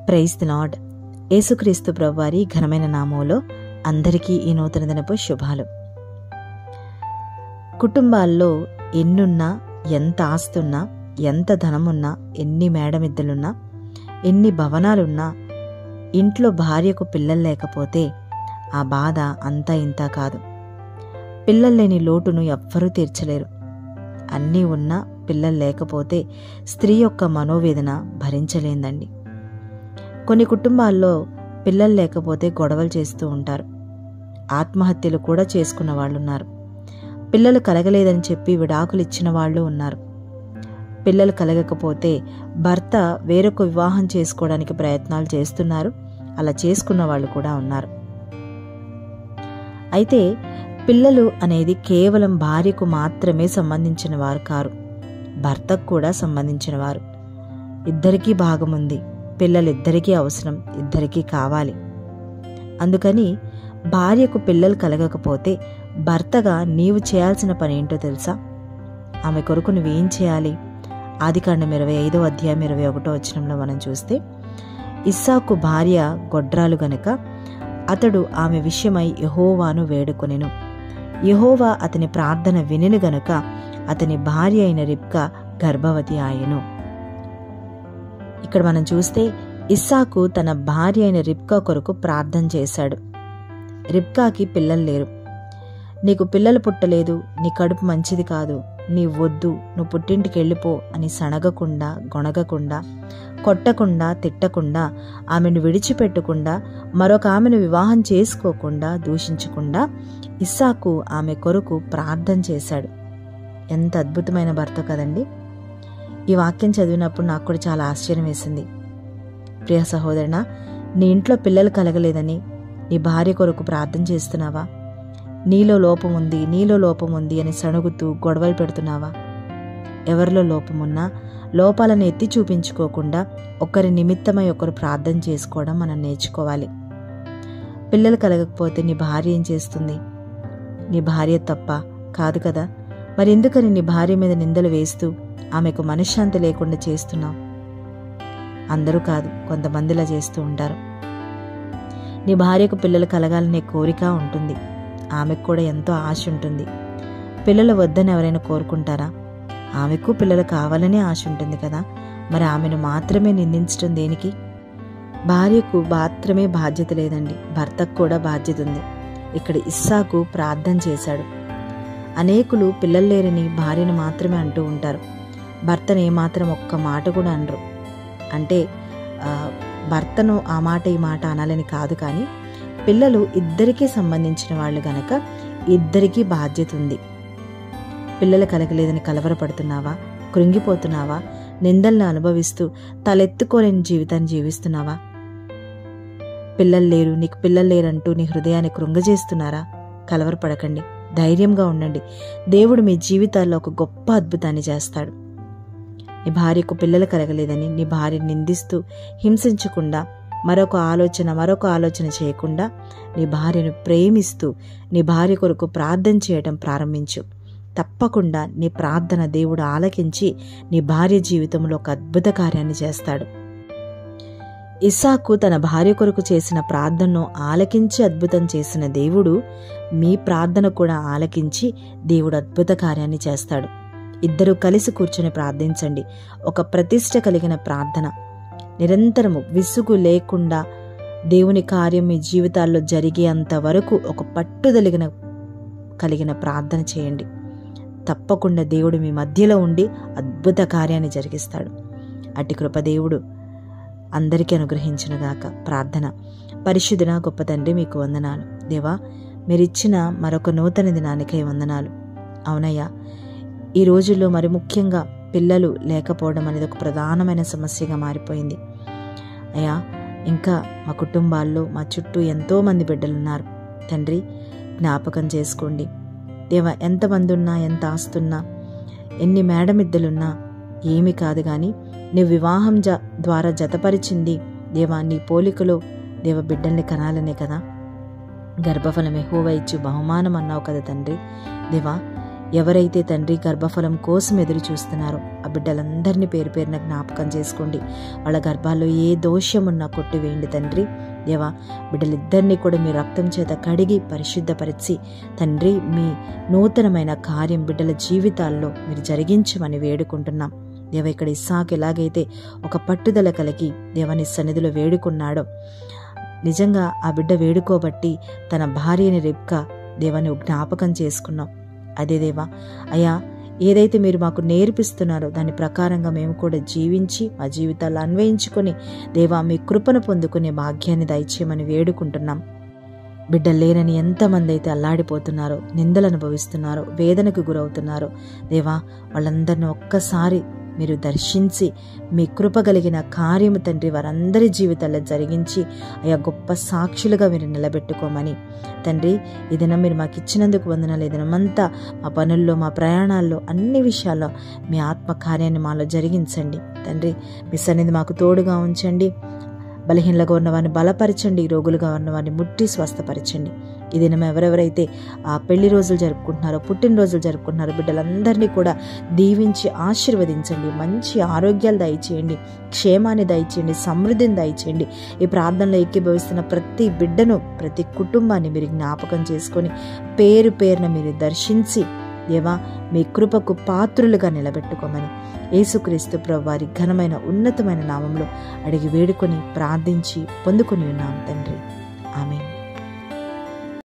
Praise the lord. యేసుక్రీస్తు ప్రభువారి ఘనమైన నామములో అందరికీ ఈ నూతన దినపు శుభాలు. కుటుంబాల్లో ఎన్నున్నా, ఎంత ఆస్తున్నా, ఎంత ధనమున్నా, ఎన్ని మేడమిద్దలున్నా, ఎన్ని భవనాలున్నా, ఇంట్లో భార్యకు పిల్లలు లేకపోతే ఆ బాధ అంతా ఇంతా కాదు. పిల్లలు లేని లోటును ఎవ్వరూ తీర్చలేరు. అన్నీ ఉన్నా పిల్లలు లేకపోతే స్త్రీ యొక్క మనోవేదన భరించలేందండి. కొన్ని కుటుంబాల్లో పిల్లలు లేకపోతే గొడవలు చేస్తూ ఉంటారు. ఆత్మహత్యలు కూడా చేసుకున్న వాళ్ళున్నారు. పిల్లలు కలగలేదని చెప్పి విడాకులు ఇచ్చిన వాళ్ళు ఉన్నారు. పిల్లలు కలగకపోతే భర్త వేరొక వివాహం చేసుకోవడానికి ప్రయత్నాలు చేస్తున్నారు. అలా చేసుకున్న వాళ్ళు కూడా ఉన్నారు. అయితే పిల్లలు అనేది కేవలం భార్యకు మాత్రమే సంబంధించిన వారు కారు, భర్తకు కూడా సంబంధించిన వారు. ఇద్దరికీ భాగముంది. పిల్లలు ఇద్దరికీ అవసరం, ఇద్దరికీ కావాలి. అందుకని భార్యకు పిల్లలు కలగకపోతే భర్తగా నీవు చేయాల్సిన పని ఏంటో తెలుసా? ఆమె కొరకు నువ్వేం చేయాలి? ఆదికాండం 25వ అధ్యాయం 21వ వచనంలో మనం చూస్తే, ఇస్సాకు భార్య గొడ్రాలు గనుక అతడు ఆమె విషయమై యెహోవాను వేడుకొనెను. యెహోవా అతని ప్రార్థన వినెను గనుక అతని భార్య అయిన రిబ్కా గర్భవతి ఆయెను. ఇక్కడ మనం చూస్తే ఇస్సాకు తన భార్య అయిన రిబ్కా కొరకు ప్రార్థన చేశాడు. రిబ్కాకి పిల్లలు లేరు. నీకు పిల్లలు పుట్టలేదు, నీ కడుపు మంచిది కాదు, నీ వద్దు, నువ్వు పుట్టింటికి వెళ్ళిపో అని సణగకుండా, గొణగకుండా, కొట్టకుండా, తిట్టకుండా, ఆమెను విడిచిపెట్టకుండా, మరొక ఆమెను వివాహం చేసుకోకుండా, దూషించకుండా ఇస్సాకు ఆమె కొరకు ప్రార్థన చేశాడు. ఎంత అద్భుతమైన భర్త కదండి! ఈ వాక్యం చదివినప్పుడు నాకు కూడా చాలా ఆశ్చర్యం వేసింది. ప్రియ సహోదరునా, నీ ఇంట్లో పిల్లలు కలగలేదని నీ భార్య కొరకు ప్రార్థన చేస్తున్నావా? నీలో లోపం ఉంది అని సణుగుతూ గొడవలు పెడుతున్నావా? ఎవరిలో లోపమున్నా లోపాలను ఎత్తి చూపించుకోకుండా ఒకరి నిమిత్తమై ఒకరు ప్రార్థన చేసుకోవడం మనం నేర్చుకోవాలి. పిల్లలు కలగకపోతే నీ భార్య ఏం చేస్తుంది? నీ భార్య తప్ప కాదు కదా? మరి ఎందుకని నీ భార్య మీద నిందలు వేస్తూ ఆమెకు మనశ్శాంతి లేకుండా చేస్తున్నావు? అందరూ కాదు, కొంతమందిలా చేస్తూ ఉంటారు. నీ భార్యకు పిల్లలు కలగాలనే కోరిక ఉంటుంది. ఆమెకు కూడా ఎంతో ఆశ ఉంటుంది. పిల్లలు వద్దని ఎవరైనా కోరుకుంటారా? ఆమెకు పిల్లలు కావాలనే ఆశ ఉంటుంది కదా. మరి ఆమెను మాత్రమే నిందించడం దేనికి? భార్యకు మాత్రమే బాధ్యత లేదండి, భర్తకు కూడా బాధ్యత ఉంది. ఇక్కడ ఇస్సాకు ప్రార్థన చేశాడు. అనేకులు పిల్లలు లేరని భార్యను మాత్రమే అంటూ ఉంటారు. భర్తను ఏమాత్రం ఒక్క మాట కూడా అనరు. అంటే భర్తను ఆ మాట ఈ మాట అనాలని కాదు, కానీ పిల్లలు ఇద్దరికీ సంబంధించిన వాళ్ళు గనక ఇద్దరికీ బాధ్యత ఉంది. పిల్లలు కలగలేదని కలవరపడుతున్నావా? కృంగిపోతున్నావా? నిందలను అనుభవిస్తూ తలెత్తుకోలేని జీవితాన్ని జీవిస్తున్నావా? నీకు పిల్లలు లేరంటూ నీ హృదయాన్ని కృంగజేస్తున్నారా? కలవరపడకండి, ధైర్యంగా ఉండండి. దేవుడు మీ జీవితాల్లో ఒక గొప్ప అద్భుతాన్ని చేస్తాడు. నీ భార్యకు పిల్లలు కలగలేదని నీ భార్యను నిందిస్తూ హింసించకుండా, మరొక ఆలోచన చేయకుండా నీ భార్యను ప్రేమిస్తూ నీ భార్య కొరకు ప్రార్థన చేయడం ప్రారంభించు. తప్పకుండా నీ ప్రార్థన దేవుడు ఆలకించి నీ భార్య జీవితంలో ఒక అద్భుత కార్యాన్ని చేస్తాడు. ఇస్సాకు తన భార్య కొరకు చేసిన ప్రార్థనను ఆలకించి అద్భుతం చేసిన దేవుడు మీ ప్రార్థన కూడా ఆలకించి దేవుడు అద్భుత కార్యాన్ని చేస్తాడు. ఇద్దరూ కలిసి కూర్చొని ప్రార్థించండి. ఒక ప్రతిష్ట కలిగిన ప్రార్థన, నిరంతరము విసుగు లేకుండా దేవుని కార్యం మీ జీవితాల్లో జరిగేంత వరకు ఒక పట్టుదల కలిగిన ప్రార్థన చేయండి. తప్పకుండా దేవుడు మీ మధ్యలో ఉండి అద్భుత కార్యాన్ని జరిగిస్తాడు. అట్టి కృప దేవుడు అందరికీ అనుగ్రహించునుగాక. ప్రార్థన. పరిశుద్ధుడా గొప్ప తండ్రి, మీకు వందనాలు. దేవా, మీరిచ్చిన మరొక నూతన దినానికై వందనాలు. అవునయ్యా, ఈ రోజుల్లో మరి ముఖ్యంగా పిల్లలు లేకపోవడం అనేది ఒక ప్రధానమైన సమస్యగా మారిపోయింది. అయ్యా, ఇంకా మా కుటుంబాల్లో మా చుట్టూ ఎంతోమంది బిడ్డలున్నారు. తండ్రి, జ్ఞాపకం చేసుకోండి. దేవా, ఎంతమంది ఉన్నా, ఎంత ఆస్తున్నా, ఎన్ని మేడమిద్దలున్నా ఏమీ కాదు, కానీ నువ్వు వివాహం ద్వారా జతపరిచింది దేవా నీ పోలికలో దేవ బిడ్డల్ని కనాలనే కదా. గర్భఫలం యెహోవా ఇచ్చు బహుమానం అన్నావు కదా తండ్రి. దేవా, ఎవరైతే తండ్రి గర్భఫలం కోసం ఎదురు చూస్తున్నారో ఆ బిడ్డలందరినీ పేరు పేరున జ్ఞాపకం చేసుకోండి. వాళ్ళ గర్భాల్లో ఏ దోషం ఉన్నా కొట్టివేయండి తండ్రి. దేవా, బిడ్డలిద్దరినీ కూడా మీ రక్తం చేత కడిగి పరిశుద్ధపరిచి తండ్రి మీ నూతనమైన కార్యం బిడ్డల జీవితాల్లో మీరు జరిగించమని వేడుకుంటున్నాం. దేవ, ఇక్కడ ఇస్సాకు ఎలాగైతే ఒక పట్టుదల కలిగి దేవాని సన్నిధిలో వేడుకున్నాడో, నిజంగా ఆ బిడ్డ వేడుకోబట్టి తన భార్యని రెబ్కా దేవాని జ్ఞాపకం చేసుకున్నాం. అదే దేవా, అయ్యా, ఏదైతే మీరు మాకు నేర్పిస్తున్నారో దాని ప్రకారంగా మేము కూడా జీవించి మా జీవితాల్లో అన్వయించుకొని దేవా మీ కృపను పొందుకునే భాగ్యాన్ని దయచేయమని వేడుకుంటున్నాం. బిడ్డలు లేరని ఎంతమంది అయితే అల్లాడిపోతున్నారో, నిందలు అనుభవిస్తున్నారో, వేదనకు గురవుతున్నారో దేవా, వాళ్ళందరినీ ఒక్కసారి మీరు దర్శించి మీ కృప కలిగిన కార్యము తండ్రి వారందరి జీవితాల్లో జరిగించి అయా గొప్ప సాక్షులుగా మీరు నిలబెట్టుకోమని తండ్రి, ఈ దినం మీరు మాకు ఇచ్చినందుకు వందనాలు. ఈ దినమంతా మా పనుల్లో, మా ప్రయాణాల్లో, అన్ని విషయాల్లో మీ ఆత్మ కార్యాన్ని మాలో జరిగించండి తండ్రి. మీ సన్నిధి మాకు తోడుగా ఉంచండి. బలహీనలుగా ఉన్నవారిని బలపరచండి, రోగులుగా ఉన్నవారిని ముట్టి స్వస్థపరచండి. ఈ దినం ఎవరెవరైతే ఆ పెళ్లి రోజులు జరుపుకుంటున్నారో, పుట్టినరోజులు జరుపుకుంటున్నారో బిడ్డలందరినీ కూడా దీవించి ఆశీర్వదించండి. మంచి ఆరోగ్యాలు దయచేయండి, క్షేమాన్ని దయచేయండి, సమృద్ధిని దయచేయండి. ఈ ప్రార్థనలో ఏకీభవిస్తున్న ప్రతి బిడ్డను, ప్రతి కుటుంబాన్ని మీరు జ్ఞాపకం చేసుకొని పేరు పేరున మీరు దర్శించి దేవా మీ కృపకు పాత్రులుగా నిలబెట్టుకోమని యేసుక్రీస్తు ప్రభువారి ఘనమైన ఉన్నతమైన నామంలో అడిగి వేడుకొని ప్రార్థించి పొందుకొని ఉన్నాం తండ్రి. ఆమేన్.